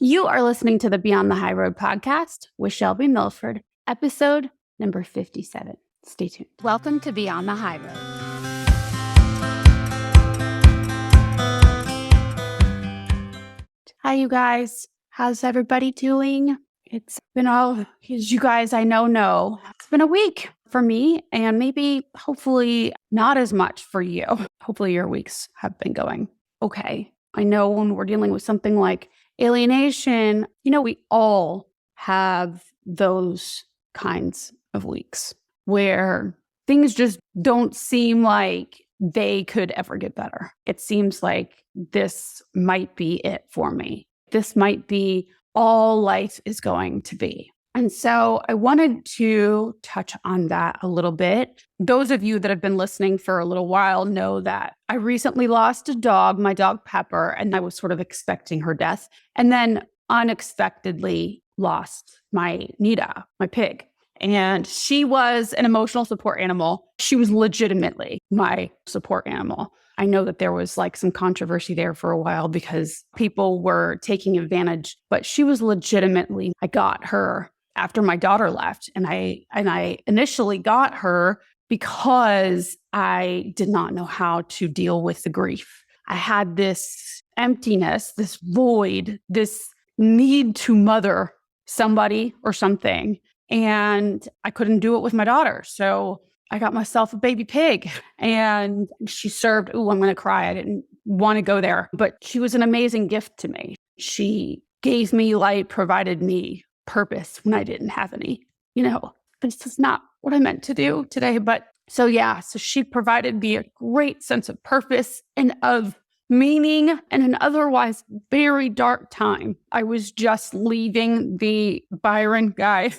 You are listening to the Beyond the High Road podcast with Shelby Milford, episode number 57. Stay tuned. Welcome to Beyond the High Road. Hi, you guys. How's everybody doing? It's been as you guys I know, it's been a week for me and maybe hopefully not as much for you. Hopefully your weeks have been going okay. I know when we're dealing with something like alienation, we all have those kinds of weeks where things just don't seem like they could ever get better. It seems like this might be it for me. This might be all life is going to be. And so I wanted to touch on that a little bit. Those of you that have been listening for a little while know that I recently lost a dog, my dog Pepper, and I was sort of expecting her death. And then unexpectedly lost my Nita, my pig. And she was an emotional support animal. She was legitimately my support animal. I know that there was some controversy there for a while because people were taking advantage, but she was legitimately, I got her after my daughter left. And I initially got her because I did not know how to deal with the grief. I had this emptiness, this void, this need to mother somebody or something. And I couldn't do it with my daughter. So I got myself a baby pig and she served. I'm going to cry. I didn't want to go there, but she was an amazing gift to me. She gave me light, provided me purpose when I didn't have any. This is not what I meant to do today. But so she provided me a great sense of purpose and of meaning in an otherwise very dark time. I was just leaving the Byron guy.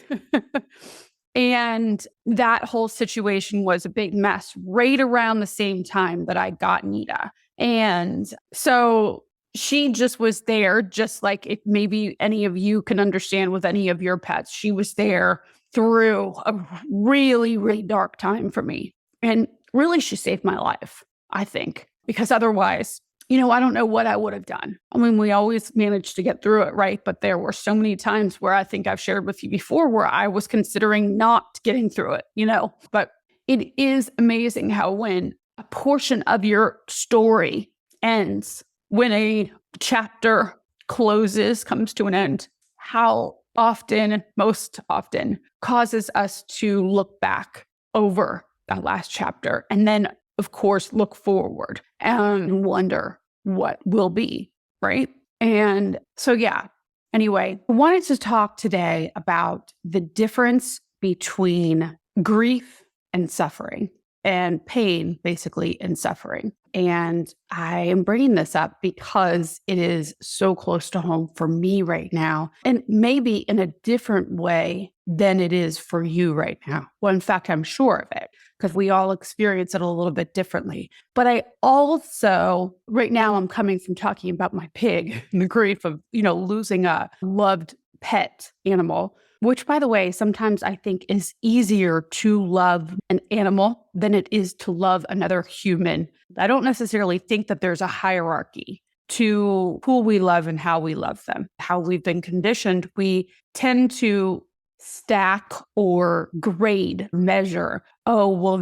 And that whole situation was a big mess right around the same time that I got Nita. And so she just was there, just like if maybe any of you can understand with any of your pets. She was there through a really, really dark time for me. And really, she saved my life, I think, because otherwise, I don't know what I would have done. I mean, we always managed to get through it, right? But there were so many times where I think I've shared with you before where I was considering not getting through it, But it is amazing how when a portion of your story ends, when a chapter closes, comes to an end, how often, most often, causes us to look back over that last chapter and then of course, look forward and wonder what will be, right? And so, anyway, I wanted to talk today about the difference between grief and suffering and pain, basically, and suffering. And I am bringing this up because it is so close to home for me right now, and maybe in a different way than it is for you right now. Well, in fact, I'm sure of it because we all experience it a little bit differently. But I also, right now, I'm coming from talking about my pig and the grief of, losing a loved pet animal, which, by the way, sometimes I think is easier to love an animal than it is to love another human. I don't necessarily think that there's a hierarchy to who we love and how we love them. How we've been conditioned, we tend to stack or grade, measure,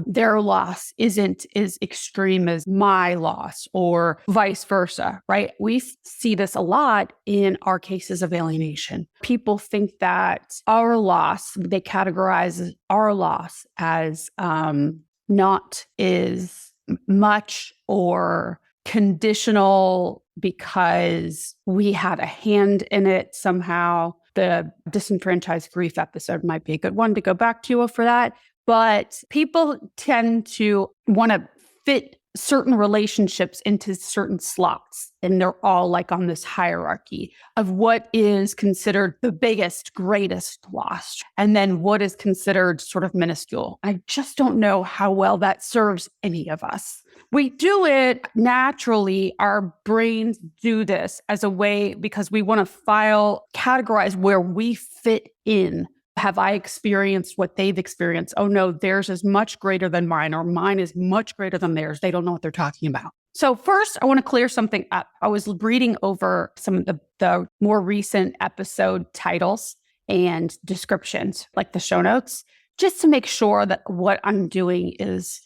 their loss isn't as extreme as my loss or vice versa, right? We see this a lot in our cases of alienation. People think that our loss, they categorize our loss as not as much or conditional because we had a hand in it somehow. The disenfranchised grief episode might be a good one to go back to for that. But people tend to want to fit certain relationships into certain slots. And they're all on this hierarchy of what is considered the biggest, greatest loss. And then what is considered sort of minuscule. I just don't know how well that serves any of us. We do it naturally. Our brains do this as a way because we want to categorize where we fit in. Have I experienced what they've experienced? Oh no, theirs is much greater than mine, or mine is much greater than theirs. They don't know what they're talking about. So first, I want to clear something up. I was reading over some of the more recent episode titles and descriptions, like the show notes, just to make sure that what I'm doing is,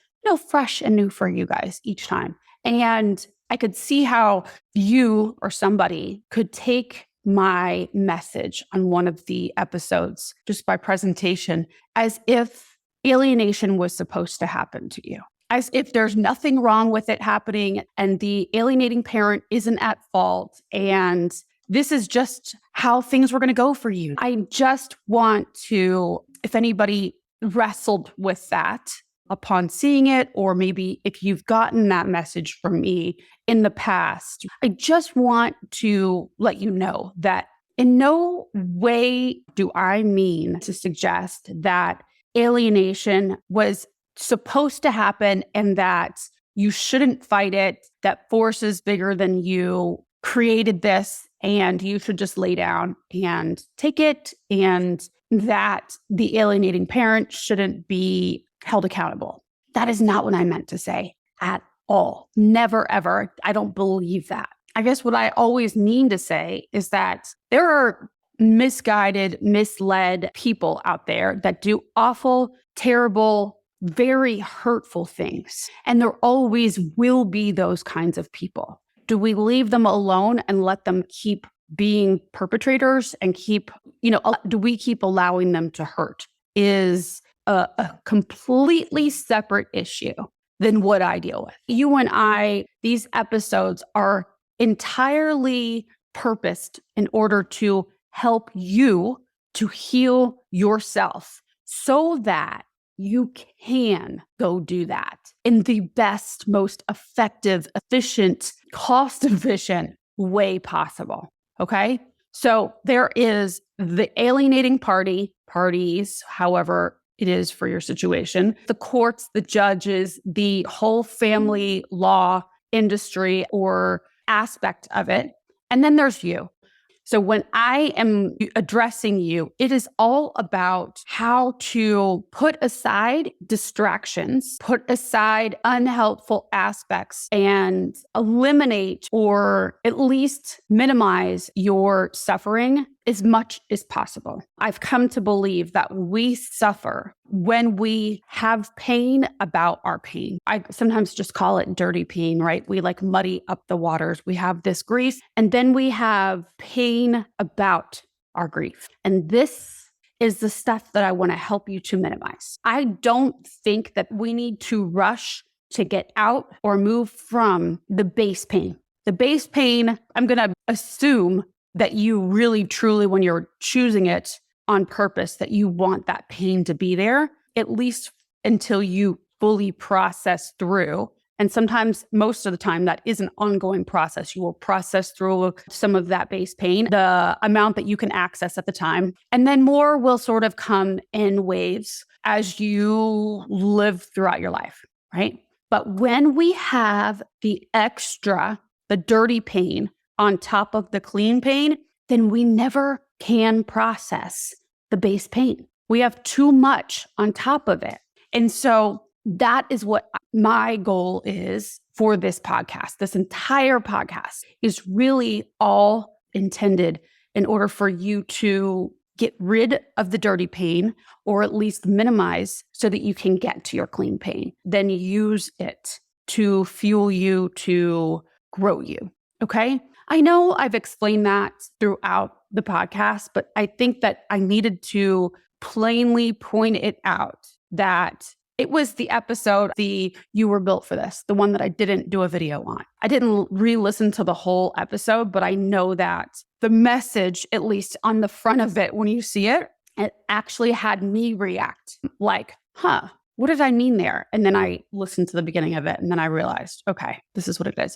fresh and new for you guys each time. And I could see how you or somebody could take my message on one of the episodes, just by presentation, as if alienation was supposed to happen to you, as if there's nothing wrong with it happening and the alienating parent isn't at fault and this is just how things were going to go for you. I just want to, if anybody wrestled with that upon seeing it, or maybe if you've gotten that message from me in the past, I just want to let you know that in no way do I mean to suggest that alienation was supposed to happen and that you shouldn't fight it, that forces bigger than you created this and you should just lay down and take it, and that the alienating parent shouldn't be held accountable. That is not what I meant to say at all. Never, ever. I don't believe that. I guess what I always mean to say is that there are misguided, misled people out there that do awful, terrible, very hurtful things. And there always will be those kinds of people. Do we leave them alone and let them keep being perpetrators and do we keep allowing them to hurt? Is a completely separate issue than what I deal with. You and I, these episodes are entirely purposed in order to help you to heal yourself so that you can go do that in the best, most effective, efficient, cost-efficient way possible. Okay? So there is the alienating parties, however it is for your situation, the courts, the judges, the whole family law industry or aspect of it. And then there's you. So when I am addressing you, it is all about how to put aside distractions, put aside unhelpful aspects, and eliminate or at least minimize your suffering as much as possible. I've come to believe that we suffer when we have pain about our pain. I sometimes just call it dirty pain, right? We muddy up the waters. We have this grief, and then we have pain about our grief. And this is the stuff that I want to help you to minimize. I don't think that we need to rush to get out or move from the base pain. The base pain, I'm going to assume that you really, truly, when you're choosing it on purpose, that you want that pain to be there, at least until you fully process through. And sometimes, most of the time, that is an ongoing process. You will process through some of that base pain, the amount that you can access at the time. And then more will sort of come in waves as you live throughout your life, right? But when we have the extra, the dirty pain on top of the clean pain, then we never can process the base pain. We have too much on top of it. And so that is what my goal is for this podcast. This entire podcast is really all intended in order for you to get rid of the dirty pain, or at least minimize so that you can get to your clean pain. Then use it to fuel you, to grow you. Okay? I know I've explained that throughout the podcast, but I think that I needed to plainly point it out that it was the episode, You Were Built for This, the one that I didn't do a video on. I didn't re-listen to the whole episode, but I know that the message, at least on the front of it, when you see it, it actually had me react like, what did I mean there? And then I listened to the beginning of it and then I realized, okay, this is what it is.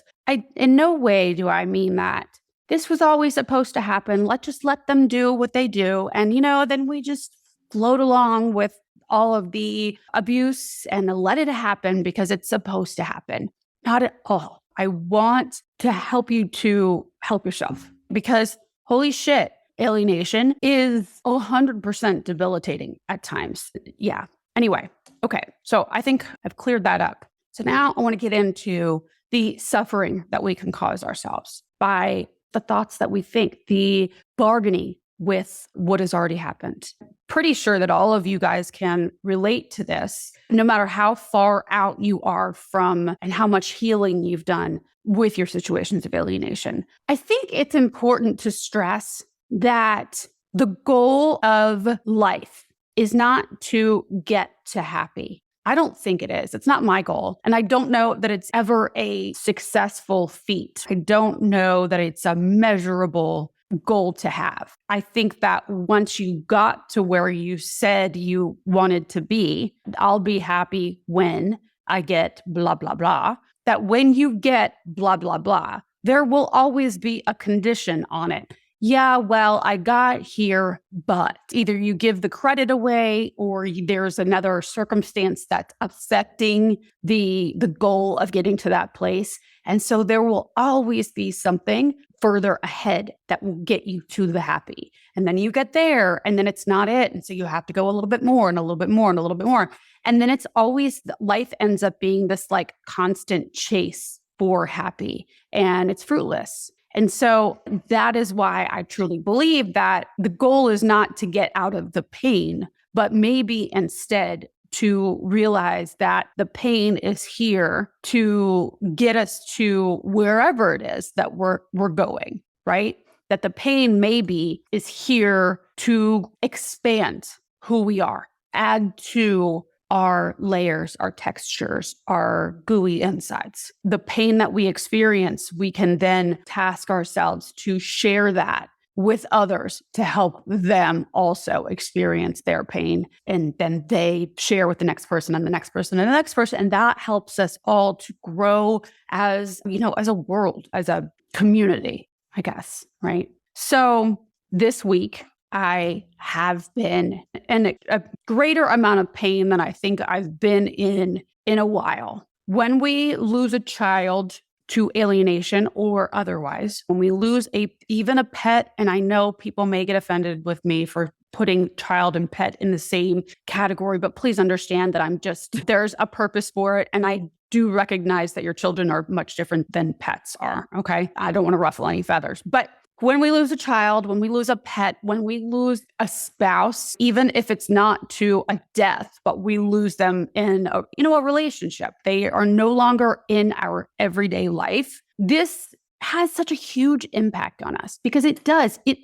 In no way do I mean that this was always supposed to happen. Let's just let them do what they do. And, then we just float along with all of the abuse and let it happen because it's supposed to happen. Not at all. I want to help you to help yourself because holy shit, alienation is 100% debilitating at times. Yeah. Anyway, okay. So I think I've cleared that up. So now I want to get into the suffering that we can cause ourselves by the thoughts that we think, the bargaining with what has already happened. Pretty sure that all of you guys can relate to this, no matter how far out you are from and how much healing you've done with your situations of alienation. I think it's important to stress that the goal of life is not to get to happy. I don't think it is. It's not my goal. And I don't know that it's ever a successful feat. I don't know that it's a measurable goal to have. I think that once you got to where you said you wanted to be, I'll be happy when I get blah, blah, blah, that when you get blah, blah, blah, there will always be a condition on it. Yeah, well, I got here, but either you give the credit away or there's another circumstance that's affecting the goal of getting to that place. And so there will always be something further ahead that will get you to the happy. And then you get there and then it's not it. And so you have to go a little bit more and a little bit more and a little bit more. And then it's always, life ends up being this like constant chase for happy, and it's fruitless. And so that is why I truly believe that the goal is not to get out of the pain, but maybe instead to realize that the pain is here to get us to wherever it is that we're going, right? That the pain maybe is here to expand who we are, add to our layers, our textures, our gooey insides. The pain that we experience, we can then task ourselves to share that with others to help them also experience their pain. And then they share with the next person and the next person and the next person. And that helps us all to grow as, as a world, as a community, I guess, right? So this week, I have been in a greater amount of pain than I think I've been in a while. When we lose a child to alienation or otherwise, when we lose even a pet, and I know people may get offended with me for putting child and pet in the same category, but please understand that there's a purpose for it. And I do recognize that your children are much different than pets are, okay? I don't want to ruffle any feathers, but when we lose a child, when we lose a pet, when we lose a spouse, even if it's not to a death, but we lose them in a relationship, they are no longer in our everyday life. This has such a huge impact on us because it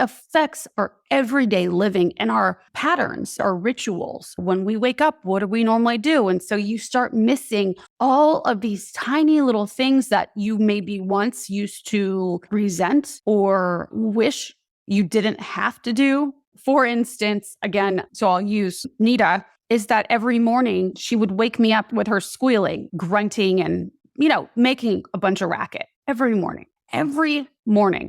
affects our everyday living and our patterns, our rituals. When we wake up, what do we normally do? And so you start missing all of these tiny little things that you maybe once used to resent or wish you didn't have to do. For instance, again, so I'll use Nita, is that every morning she would wake me up with her squealing, grunting, and, making a bunch of racket every morning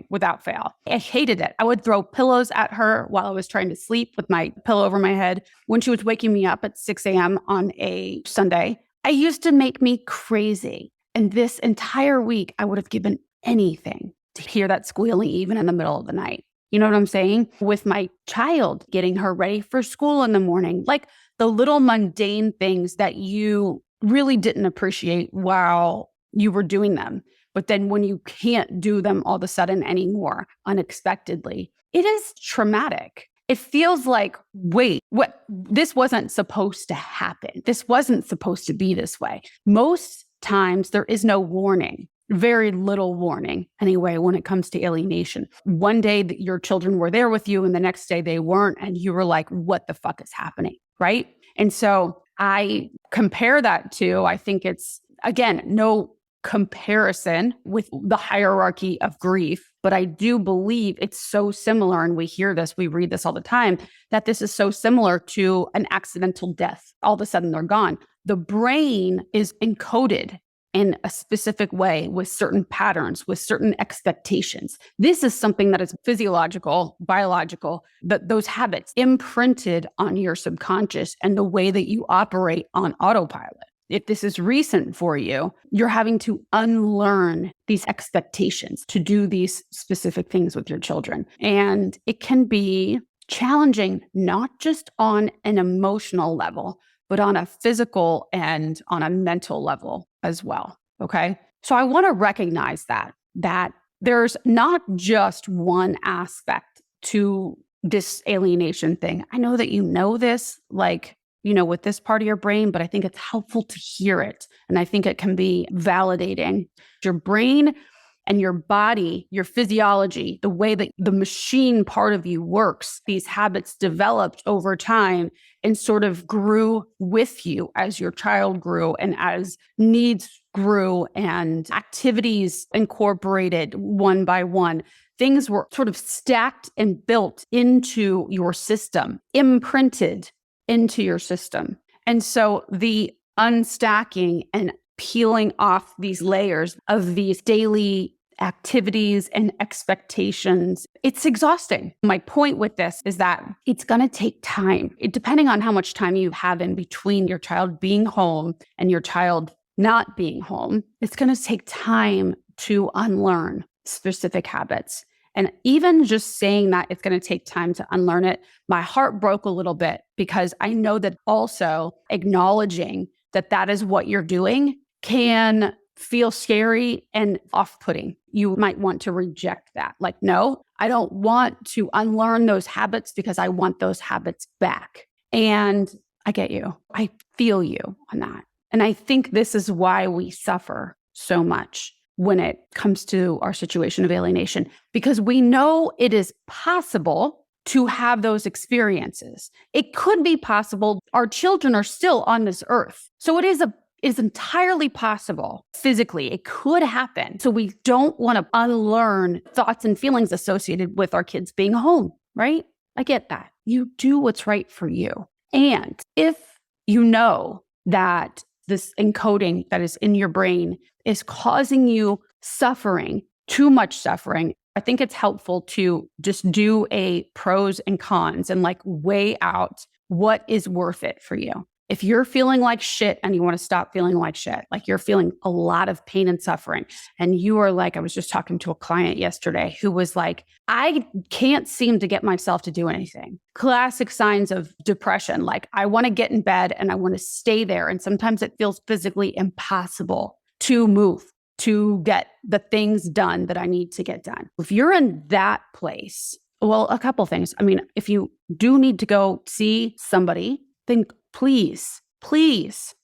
without fail. I hated it. I would throw pillows at her while I was trying to sleep with my pillow over my head when she was waking me up at 6 a.m. on a Sunday. It used to make me crazy. And this entire week, I would have given anything to hear that squealing even in the middle of the night. You know what I'm saying? With my child, getting her ready for school in the morning, like the little mundane things that you really didn't appreciate while you were doing them. But then when you can't do them all of a sudden anymore, unexpectedly, it is traumatic. It feels like, wait, what? This wasn't supposed to happen. This wasn't supposed to be this way. Most times there is no warning, very little warning anyway, when it comes to alienation. One day that your children were there with you and the next day they weren't. And you were like, what the fuck is happening? Right? And so I compare that to, I think it's, again, no comparison with the hierarchy of grief, but I do believe it's so similar, and we hear this, we read this all the time, that this is so similar to an accidental death. All of a sudden they're gone. The brain is encoded in a specific way with certain patterns, with certain expectations. This is something that is physiological, biological, that those habits imprinted on your subconscious and the way that you operate on autopilot. If this is recent for you, you're having to unlearn these expectations to do these specific things with your children. And it can be challenging, not just on an emotional level, but on a physical and on a mental level as well. Okay. So I want to recognize that there's not just one aspect to this alienation thing. I know that you know this, like, with this part of your brain, but I think it's helpful to hear it. And I think it can be validating. Your brain and your body, your physiology, the way that the machine part of you works, these habits developed over time and sort of grew with you as your child grew and as needs grew and activities incorporated one by one. Things were sort of stacked and built into your system, imprinted into your system. And so the unstacking and peeling off these layers of these daily activities and expectations, it's exhausting. My point with this is that it's going to take time. Depending on how much time you have in between your child being home and your child not being home, it's going to take time to unlearn specific habits. And even just saying that it's going to take time to unlearn it, my heart broke a little bit because I know that also acknowledging that that is what you're doing can feel scary and off-putting. You might want to reject that. Like, no, I don't want to unlearn those habits because I want those habits back. And I get you. I feel you on that. And I think this is why we suffer so much when it comes to our situation of alienation, because we know it is possible to have those experiences. It could be possible. Our children are still on this earth. So it is entirely possible physically. It could happen. So we don't want to unlearn thoughts and feelings associated with our kids being home, right? I get that. You do what's right for you. And if you know that this encoding that is in your brain is causing you suffering, too much suffering, I think it's helpful to just do a pros and cons and like weigh out what is worth it for you. If you're feeling like shit and you want to stop feeling like shit, like you're feeling a lot of pain and suffering, and you are like, I was just talking to a client yesterday who was like, I can't seem to get myself to do anything. Classic signs of depression. Like I want to get in bed and I want to stay there. And sometimes it feels physically impossible to move, to get the things done that I need to get done. If you're in that place, well, a couple things. I mean, if you do need to go see somebody, then please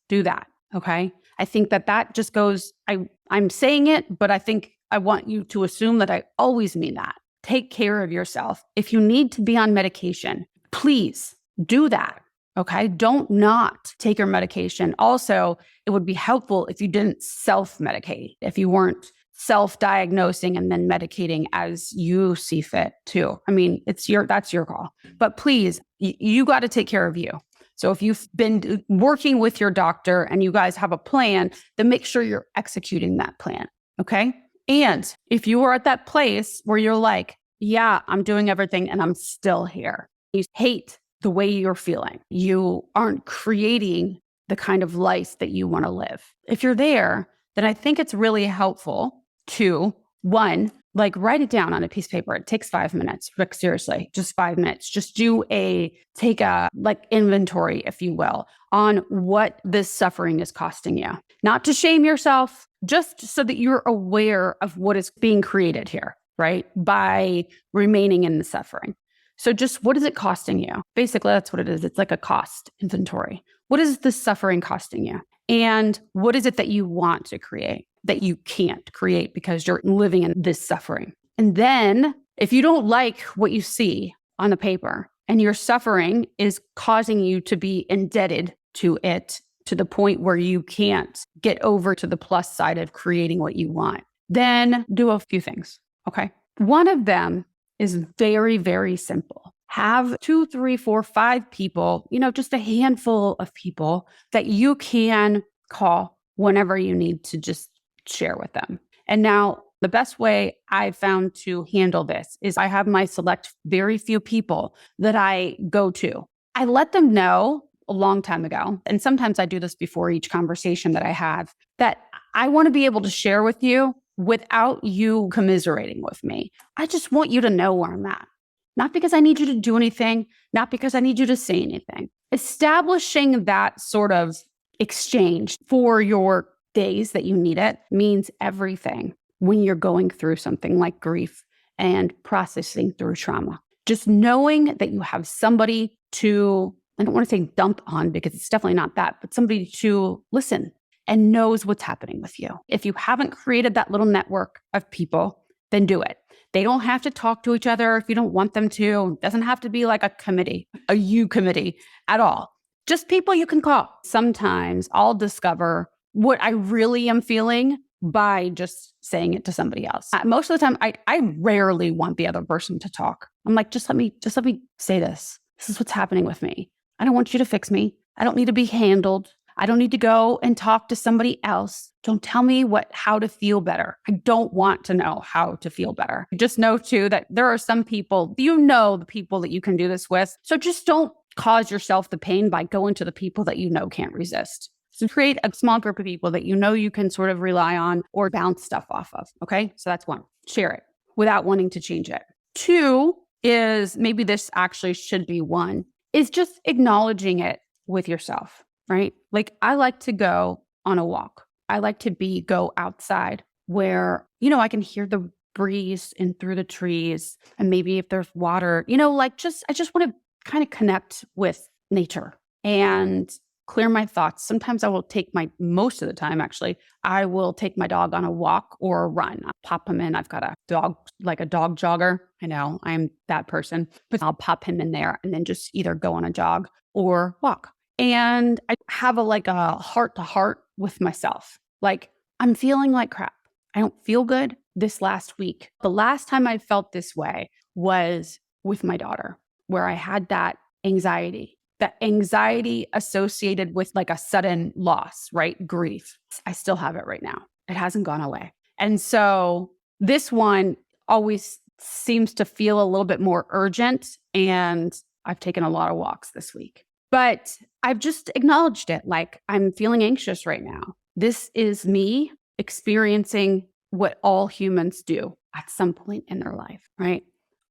do that. Okay. I think that just goes, I'm saying it, but I think I want you to assume that I always mean that. Take care of yourself. If you need to be on medication, please do that. Okay. Don't not take your medication. Also, it would be helpful if you didn't self-medicate, if you weren't self-diagnosing and then medicating as you see fit too. I mean, that's your call. But please, you got to take care of you. So if you've been working with your doctor and you guys have a plan, then make sure you're executing that plan. Okay. And if you are at that place where you're like, yeah, I'm doing everything and I'm still here, you hate the way you're feeling, you aren't creating the kind of life that you want to live. If you're there, then I think it's really helpful to, one, like write it down on a piece of paper. It takes 5 minutes. Like seriously, just 5 minutes. Just take a like inventory, if you will, on what this suffering is costing you. Not to shame yourself, just so that you're aware of what is being created here, right? By remaining in the suffering. So just what is it costing you? Basically, that's what it is. It's like a cost inventory. What is this suffering costing you? And what is it that you want to create that you can't create because you're living in this suffering? And then if you don't like what you see on the paper and your suffering is causing you to be indebted to it to the point where you can't get over to the plus side of creating what you want, then do a few things. Okay. One of them is very, very simple. Have 2, 3, 4, 5 people, just a handful of people that you can call whenever you need to just share with them. And now the best way I've found to handle this is I have my select very few people that I go to. I let them know a long time ago, and sometimes I do this before each conversation that I have, that I want to be able to share with you without you commiserating with me. I just want you to know where I'm at. Not because I need you to do anything, not because I need you to say anything. Establishing that sort of exchange for your days that you need it means everything when you're going through something like grief and processing through trauma. Just knowing that you have somebody to, I don't want to say dump on because it's definitely not that, but somebody to listen and knows what's happening with you. If you haven't created that little network of people, then do it. They don't have to talk to each other if you don't want them to. It doesn't have to be like a committee, a you committee at all. Just people you can call. Sometimes I'll discover what I really am feeling by just saying it to somebody else. Most of the time, I rarely want the other person to talk. I'm like, just let me say this. This is what's happening with me. I don't want you to fix me. I don't need to be handled. I don't need to go and talk to somebody else. Don't tell me how to feel better. I don't want to know how to feel better. Just know too that there are some people, the people that you can do this with. So just don't cause yourself the pain by going to the people that you know can't resist. So create a small group of people that you know you can sort of rely on or bounce stuff off of. Okay. So that's one. Share it without wanting to change it. Two is, maybe this actually should be one, is just acknowledging it with yourself, right? Like I like to go on a walk. I like to go outside where, I can hear the breeze in through the trees, and maybe if there's water, I just want to kind of connect with nature and clear my thoughts. Sometimes most of the time, actually, I will take my dog on a walk or a run. I'll pop him in. I've got a dog, like a dog jogger. I know I'm that person, but I'll pop him in there and then just either go on a jog or walk. And I have a heart to heart with myself. Like, I'm feeling like crap. I don't feel good this last week. The last time I felt this way was with my daughter, where I had that anxiety associated with like a sudden loss, right? Grief. I still have it right now. It hasn't gone away. And so this one always seems to feel a little bit more urgent. And I've taken a lot of walks this week, but I've just acknowledged it. Like, I'm feeling anxious right now. This is me experiencing what all humans do at some point in their life, right?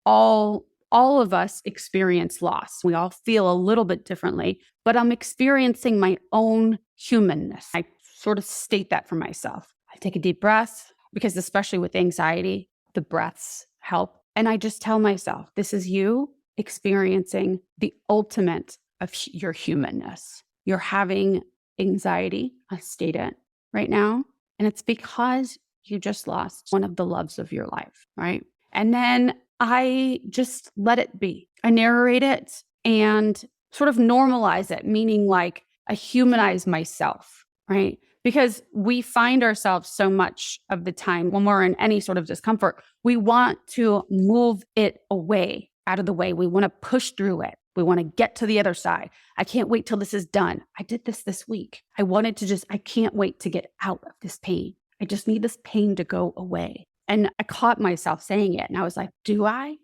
All of us experience loss. We all feel a little bit differently, but I'm experiencing my own humanness. I sort of state that for myself. I take a deep breath because, especially with anxiety, the breaths help. And I just tell myself, this is you experiencing the ultimate of your humanness. You're having anxiety, I state it right now, and it's because you just lost one of the loves of your life, right? And then I just let it be. I narrate it and sort of normalize it, meaning like I humanize myself, right? Because we find ourselves so much of the time when we're in any sort of discomfort, we want to move it away, out of the way. We want to push through it. We want to get to the other side. I can't wait till this is done. I did this week. I can't wait to get out of this pain. I just need this pain to go away. And I caught myself saying it. And I was like, do I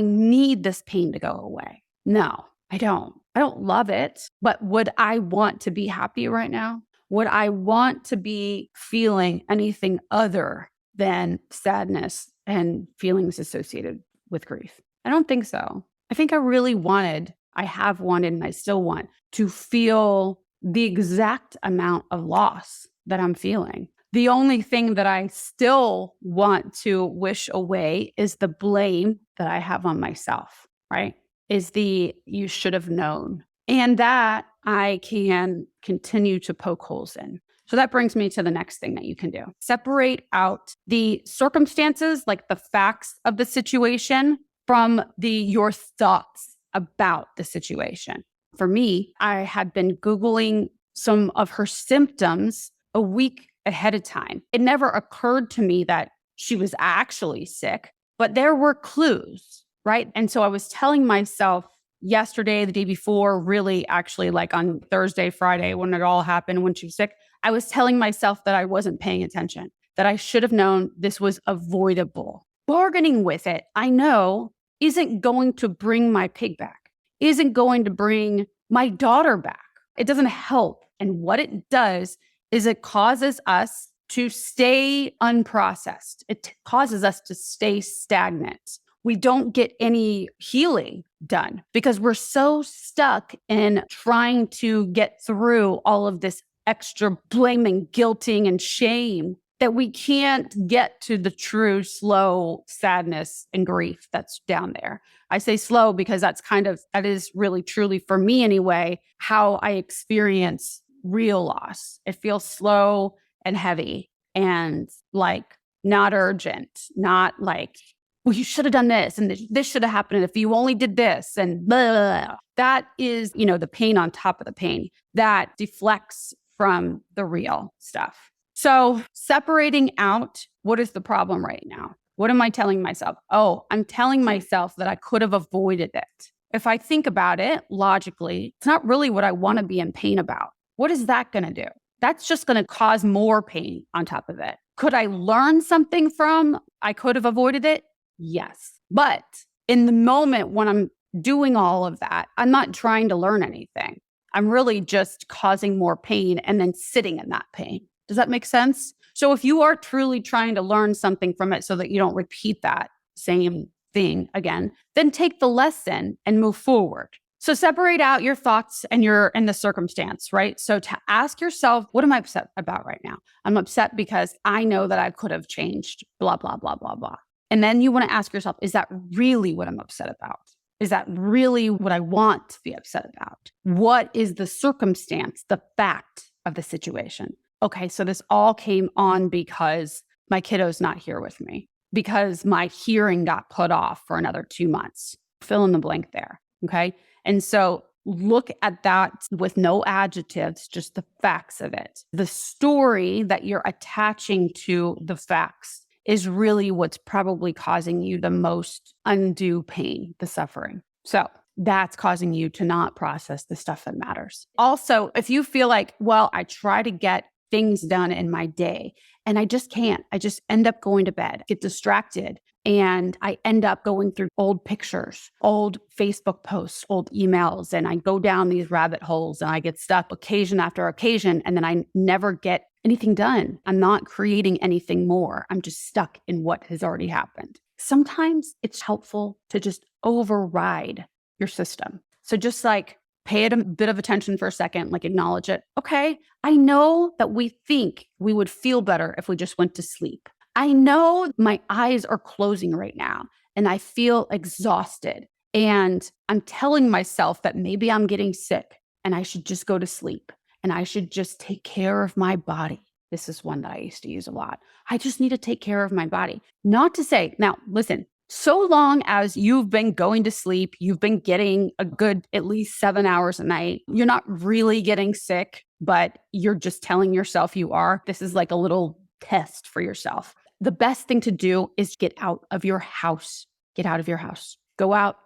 need this pain to go away? No, I don't. I don't love it. But would I want to be happy right now? Would I want to be feeling anything other than sadness and feelings associated with grief? I don't think so. I think I have wanted, and I still want to feel the exact amount of loss that I'm feeling. The only thing that I still want to wish away is the blame that I have on myself, right? Is the you should have known. And that I can continue to poke holes in. So that brings me to the next thing that you can do. Separate out the circumstances, like the facts of the situation, from your thoughts about the situation. For me, I had been Googling some of her symptoms a week ahead of time. It never occurred to me that she was actually sick, but there were clues, right? And so I was telling myself yesterday, the day before, really actually like on Thursday, Friday, when it all happened, when she was sick, I was telling myself that I wasn't paying attention, that I should have known this was avoidable. Bargaining with it, I know, isn't going to bring my pig back, isn't going to bring my daughter back. It doesn't help. And what it does is it causes us to stay unprocessed. It causes us to stay stagnant. We don't get any healing done because we're so stuck in trying to get through all of this extra blaming, guilting, and shame that we can't get to the true slow sadness and grief that's down there. I say slow because that is really truly for me anyway, how I experience real loss. It feels slow and heavy and like not urgent, not like, well, you should have done this and this should have happened if you only did this and blah, blah, blah. That is, the pain on top of the pain that deflects from the real stuff. So separating out, what is the problem right now? What am I telling myself? Oh, I'm telling myself that I could have avoided it. If I think about it logically, it's not really what I want to be in pain about. What is that going to do? That's just going to cause more pain on top of it. Could I learn something from I could have avoided it? Yes. But in the moment when I'm doing all of that, I'm not trying to learn anything. I'm really just causing more pain and then sitting in that pain. Does that make sense? So if you are truly trying to learn something from it so that you don't repeat that same thing again, then take the lesson and move forward. So separate out your thoughts and the circumstance, right? So to ask yourself, what am I upset about right now? I'm upset because I know that I could have changed, blah, blah, blah, blah, blah. And then you want to ask yourself, is that really what I'm upset about? Is that really what I want to be upset about? What is the circumstance, the fact of the situation? Okay, so this all came on because my kiddo's not here with me, because my hearing got put off for another 2 months. Fill in the blank there, okay? And so look at that with no adjectives, just the facts of it. The story that you're attaching to the facts is really what's probably causing you the most undue pain, the suffering. So that's causing you to not process the stuff that matters. Also, if you feel like, well, I try to get things done in my day and I just can't, I just end up going to bed, get distracted, and I end up going through old pictures, old Facebook posts, old emails, and I go down these rabbit holes and I get stuck occasion after occasion, and then I never get anything done. I'm not creating anything more. I'm just stuck in what has already happened. Sometimes it's helpful to just override your system. So just like pay it a bit of attention for a second, like acknowledge it. Okay, I know that we think we would feel better if we just went to sleep. I know my eyes are closing right now and I feel exhausted. And I'm telling myself that maybe I'm getting sick and I should just go to sleep and I should just take care of my body. This is one that I used to use a lot. I just need to take care of my body. Not to say, now listen, so long as you've been going to sleep, you've been getting a good at least 7 hours a night, you're not really getting sick, but you're just telling yourself you are. This is like a little test for yourself. The best thing to do is get out of your house. Get out of your house. Go out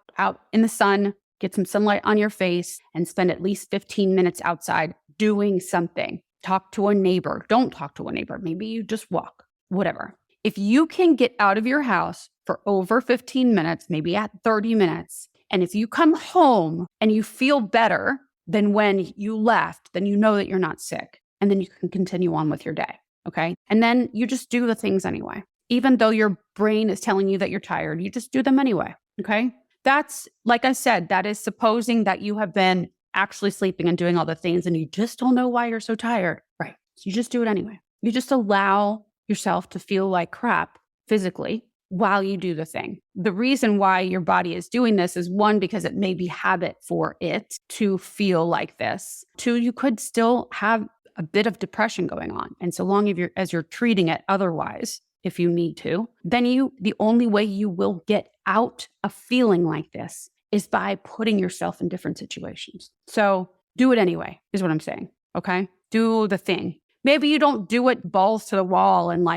in the sun, get some sunlight on your face, and spend at least 15 minutes outside doing something. Talk to a neighbor. Don't talk to a neighbor. Maybe you just walk, whatever. If you can get out of your house for over 15 minutes, maybe at 30 minutes, and if you come home and you feel better than when you left, then you know that you're not sick. And then you can continue on with your day. Okay. And then you just do the things anyway. Even though your brain is telling you that you're tired, you just do them anyway. Okay. That's, like I said, that is supposing that you have been actually sleeping and doing all the things and you just don't know why you're so tired. Right. So you just do it anyway. You just allow yourself to feel like crap physically while you do the thing. The reason why your body is doing this is one, because it may be habit for it to feel like this. Two, you could still have a bit of depression going on. And so long as you're treating it otherwise, if you need to, then the only way you will get out of feeling like this is by putting yourself in different situations. So do it anyway, is what I'm saying. Okay. Do the thing. Maybe you don't do it balls to the wall and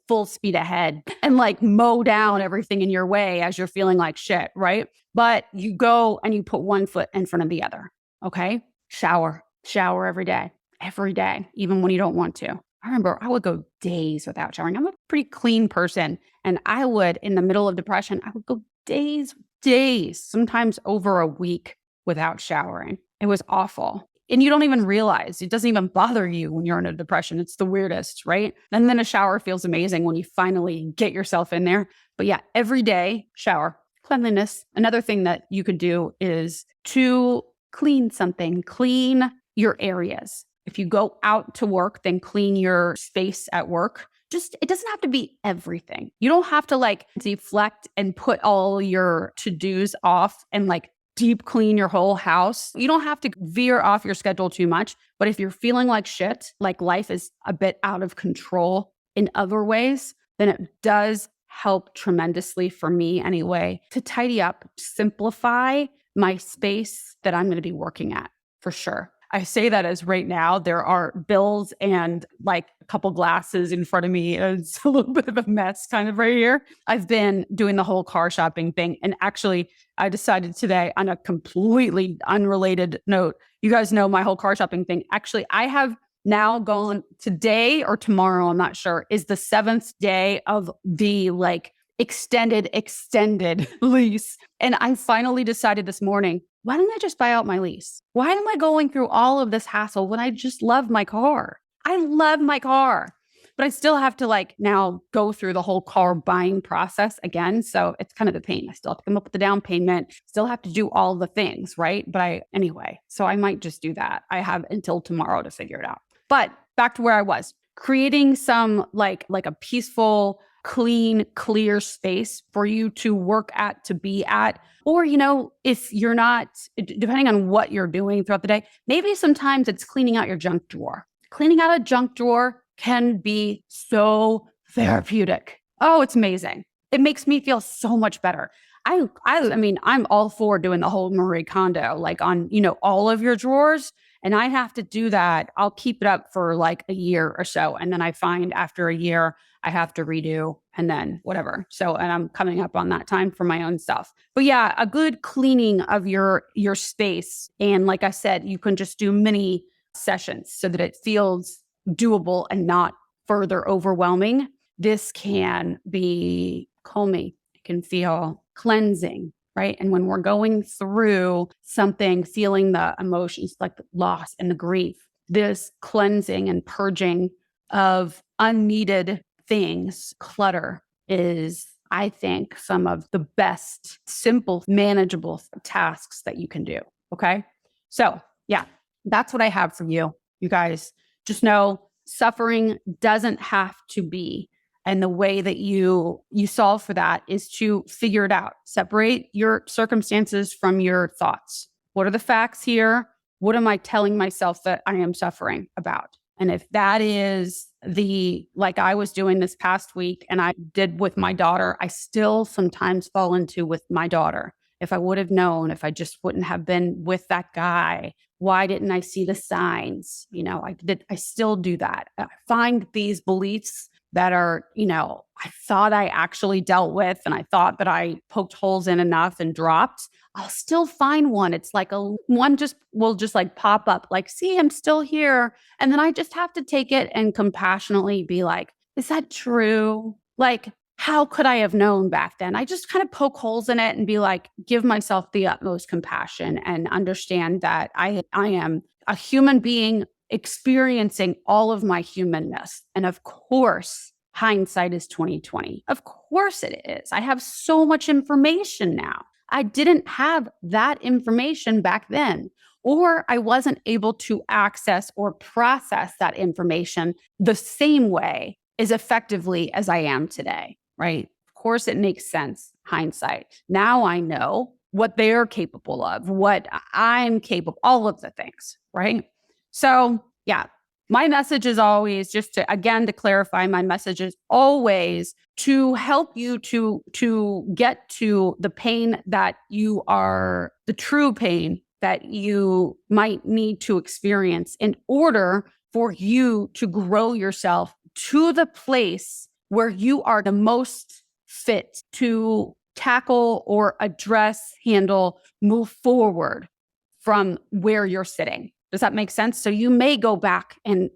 full speed ahead and mow down everything in your way as you're feeling like shit, right? But you go and you put one foot in front of the other. Okay. Shower every day, even when you don't want to. I remember I would go days without showering. I'm a pretty clean person. And I would, in the middle of depression, I would go days, sometimes over a week without showering. It was awful. And you don't even realize, it doesn't even bother you when you're in a depression. It's the weirdest, right? And then a shower feels amazing when you finally get yourself in there. But yeah, every day, shower. Cleanliness. Another thing that you could do is to clean something, clean your areas. If you go out to work, then clean your space at work. Just, it doesn't have to be everything. You don't have to like deflect and put all your to-dos off and like deep clean your whole house. You don't have to veer off your schedule too much. But if you're feeling like shit, like life is a bit out of control in other ways, then it does help tremendously for me anyway to tidy up, simplify my space that I'm going to be working at for sure. I say that as right now there are bills and like a couple glasses in front of me. It's a little bit of a mess kind of right here. I've been doing the whole car shopping thing. And actually, I decided today on a completely unrelated note, you guys know my whole car shopping thing. Actually, I have now gone today or tomorrow, I'm not sure, is the 7th day of the like extended lease. And I finally decided this morning, why didn't I just buy out my lease? Why am I going through all of this hassle when I just love my car? I love my car, but I still have to like now go through the whole car buying process again. So it's kind of a pain. I still have to come up with the down payment, still have to do all the things, right? But anyway, so I might just do that. I have until tomorrow to figure it out. But back to where I was, creating some like a peaceful, clean, clear space for you to work at, to be at. Or, you know, if you're not, depending on what you're doing throughout the day, maybe sometimes it's cleaning out your junk drawer. Cleaning out a junk drawer can be so therapeutic. Oh, it's amazing. It makes me feel so much better. I mean, I'm all for doing the whole Marie Kondo, like on, you know, all of your drawers. And I have to do that. I'll keep it up for like a year or so. And then I find after a year, I have to redo and then whatever. So, and I'm coming up on that time for my own stuff. But yeah, a good cleaning of your space. And like I said, you can just do mini sessions so that it feels doable and not further overwhelming. This can be calming. It can feel cleansing, right? And when we're going through something, feeling the emotions like the loss and the grief, this cleansing and purging of unneeded things, clutter is, I think, some of the best, simple, manageable tasks that you can do. Okay. So yeah, that's what I have for you. You guys just know suffering doesn't have to be. And the way that you solve for that is to figure it out. Separate your circumstances from your thoughts. What are the facts here? What am I telling myself that I am suffering about? And if that is like I was doing this past week and I did with my daughter, I still sometimes fall into with my daughter. If I would have known, if I just wouldn't have been with that guy, why didn't I see the signs? You know, I still do that. I find these beliefs that are, you know, I thought I actually dealt with and I thought that I poked holes in enough and dropped. I'll still find one. It's like one will just like pop up like, see, I'm still here. And then I just have to take it and compassionately be like, is that true? Like, how could I have known back then? I just kind of poke holes in it and be like, give myself the utmost compassion and understand that I am a human being experiencing all of my humanness. And of course, hindsight is 2020. Of course it is. I have so much information now. I didn't have that information back then, or I wasn't able to access or process that information the same way as effectively as I am today, right? Of course, it makes sense, hindsight. Now I know what they're capable of, what I'm capable, all of the things, right? So yeah, my message is always just to clarify, my message is always to help you to get to the pain that you are, the true pain that you might need to experience in order for you to grow yourself to the place where you are the most fit to tackle or address, handle, move forward from where you're sitting. Does that make sense? So you may go back and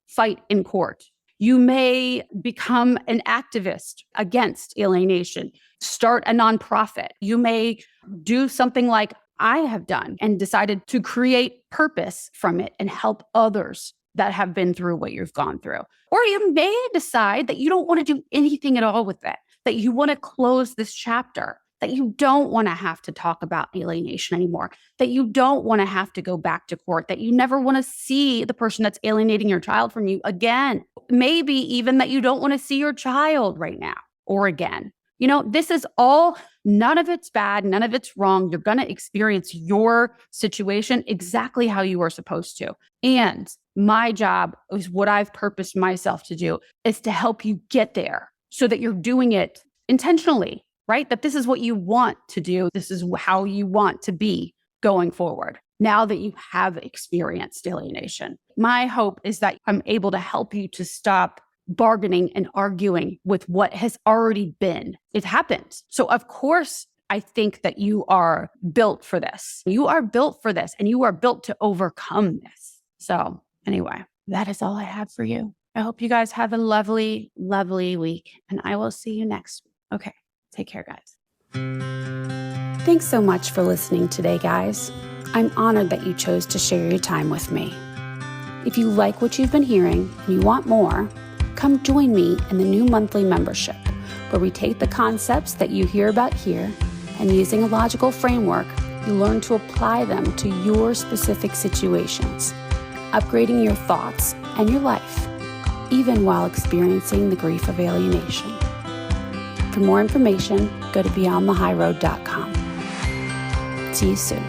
fight in court. You may become an activist against alienation, start a nonprofit. You may do something like I have done and decided to create purpose from it and help others that have been through what you've gone through. Or you may decide that you don't want to do anything at all with it, that you want to close this chapter, that you don't want to have to talk about alienation anymore, that you don't want to have to go back to court, that you never want to see the person that's alienating your child from you again. Maybe even that you don't want to see your child right now or again. This is all, none of it's bad, none of it's wrong. You're going to experience your situation exactly how you were supposed to. And my job is what I've purposed myself to do is to help you get there so that you're doing it intentionally, right? That this is what you want to do. This is how you want to be going forward. Now that you have experienced alienation, my hope is that I'm able to help you to stop bargaining and arguing with what has already been. It happened. So of course, I think that you are built for this. You are built for this and you are built to overcome this. So anyway, that is all I have for you. I hope you guys have a lovely, lovely week and I will see you next week. Okay. Take care, guys. Thanks so much for listening today, guys. I'm honored that you chose to share your time with me. If you like what you've been hearing and you want more, come join me in the new monthly membership, where we take the concepts that you hear about here and using a logical framework, you learn to apply them to your specific situations, upgrading your thoughts and your life, even while experiencing the grief of alienation. For more information, go to beyondthehighroad.com. See you soon.